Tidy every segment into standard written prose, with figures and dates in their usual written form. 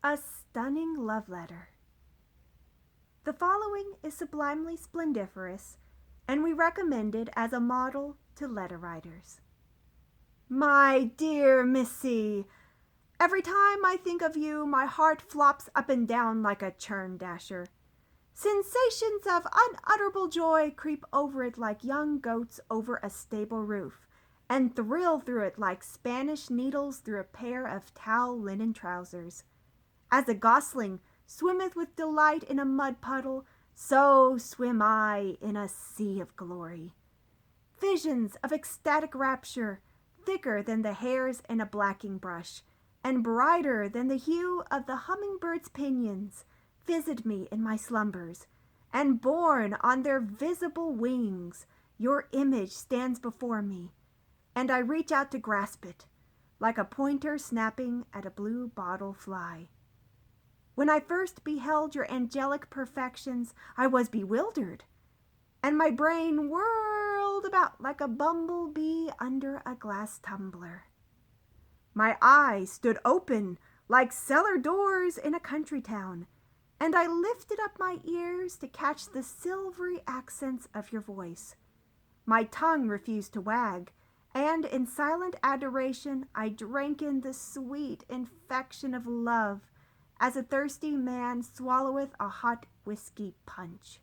A stunning love letter. The following is sublimely splendiferous, and we recommend it as a model to letter writers. My dear Missy, every time I think of you, my heart flops up and down like a churn dasher. Sensations of unutterable joy creep over it like young goats over a stable roof, and thrill through it like Spanish needles through a pair of towel linen trousers. As a gosling swimmeth with delight in a mud puddle, so swim I in a sea of glory. Visions of ecstatic rapture, thicker than the hairs in a blacking brush, and brighter than the hue of the hummingbird's pinions, visit me in my slumbers, and borne on their visible wings, your image stands before me, and I reach out to grasp it, like a pointer snapping at a blue bottle fly. When I first beheld your angelic perfections, I was bewildered, and my brain whirled about like a bumblebee under a glass tumbler. My eyes stood open like cellar doors in a country town, and I lifted up my ears to catch the silvery accents of your voice. My tongue refused to wag, and in silent adoration I drank in the sweet infection of love, as a thirsty man swalloweth a hot whiskey punch.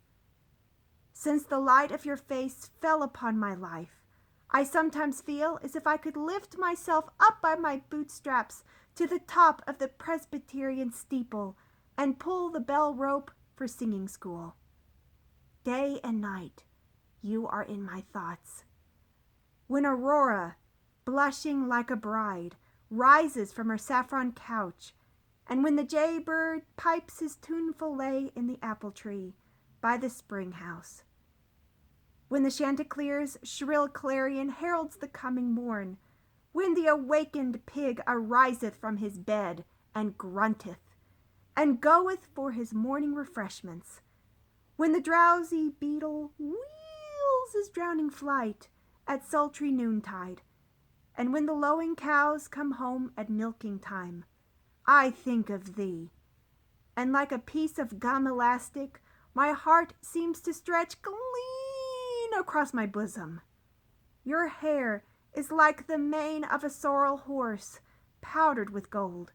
Since the light of your face fell upon my life, I sometimes feel as if I could lift myself up by my bootstraps to the top of the Presbyterian steeple and pull the bell rope for singing school. Day and night, you are in my thoughts. When Aurora, blushing like a bride, rises from her saffron couch, and when the jaybird pipes his tuneful lay in the apple tree by the spring house. When the chanticleer's shrill clarion heralds the coming morn, when the awakened pig ariseth from his bed and grunteth, and goeth for his morning refreshments, when the drowsy beetle wheels his drowning flight at sultry noontide, and when the lowing cows come home at milking time, I think of thee, and like a piece of gum elastic, my heart seems to stretch clean across my bosom. Your hair is like the mane of a sorrel horse, powdered with gold,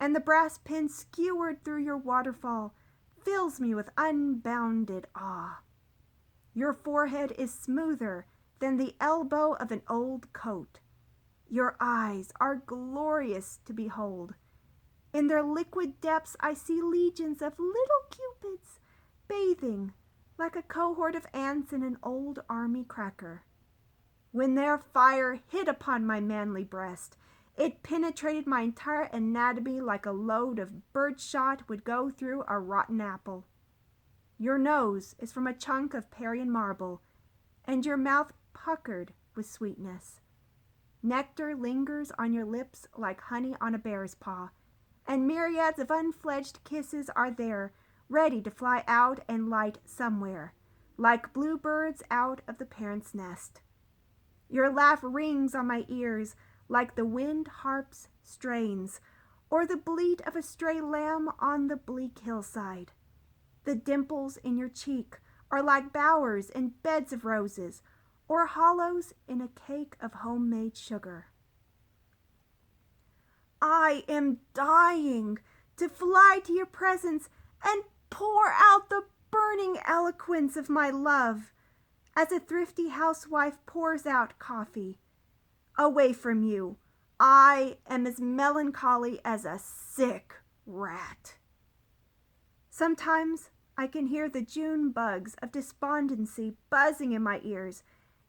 and the brass pin skewered through your waterfall fills me with unbounded awe. Your forehead is smoother than the elbow of an old coat. Your eyes are glorious to behold. In their liquid depths I see legions of little cupids bathing like a cohort of ants in an old army cracker. When their fire hit upon my manly breast, it penetrated my entire anatomy like a load of birdshot would go through a rotten apple. Your nose is from a chunk of Parian marble, and your mouth puckered with sweetness. Nectar lingers on your lips like honey on a bear's paw, and myriads of unfledged kisses are there, ready to fly out and light somewhere, like bluebirds out of the parent's nest. Your laugh rings on my ears like the wind harp's strains, or the bleat of a stray lamb on the bleak hillside. The dimples in your cheek are like bowers in beds of roses, or hollows in a cake of homemade sugar. I am dying to fly to your presence and pour out the burning eloquence of my love, as a thrifty housewife pours out coffee. Away from you, I am as melancholy as a sick rat. Sometimes I can hear the June bugs of despondency buzzing in my ears,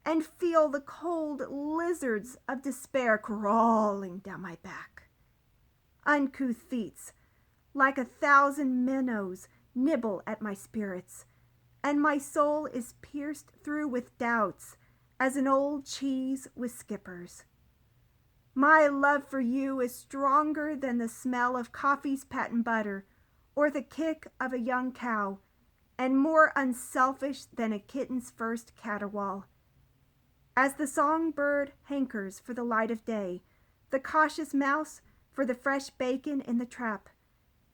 and feel the cold lizards of despair crawling down my back. Uncouth feet, like 1,000 minnows, nibble at my spirits, and my soul is pierced through with doubts as an old cheese with skippers. My love for you is stronger than the smell of coffee's patent butter or the kick of a young cow, and more unselfish than a kitten's first caterwaul. As the songbird hankers for the light of day, the cautious mouse for the fresh bacon in the trap,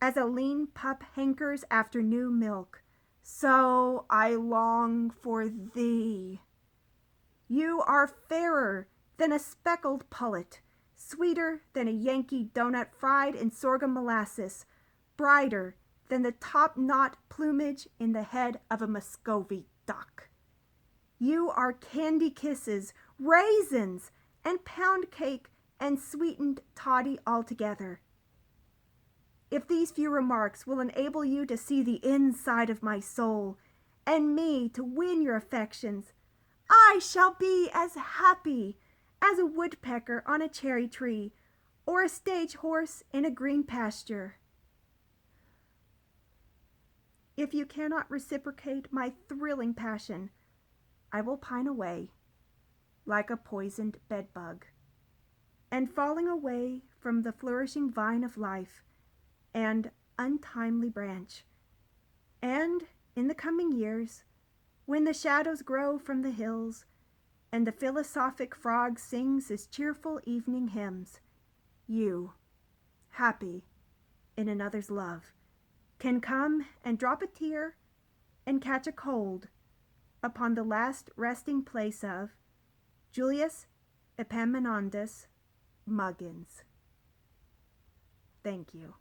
as a lean pup hankers after new milk, so I long for thee. You are fairer than a speckled pullet, sweeter than a Yankee doughnut fried in sorghum molasses, brighter than the topknot plumage in the head of a muscovy duck. You are candy kisses, raisins, and pound cake and sweetened toddy altogether. If these few remarks will enable you to see the inside of my soul, and me to win your affections, I shall be as happy as a woodpecker on a cherry tree, or a stage horse in a green pasture. If you cannot reciprocate my thrilling passion, I will pine away like a poisoned bedbug, and falling away from the flourishing vine of life and untimely branch, and in the coming years, when the shadows grow from the hills, and the philosophic frog sings his cheerful evening hymns, you, happy in another's love, can come and drop a tear and catch a cold upon the last resting place of Julius Epaminondas Muggins. Thank you.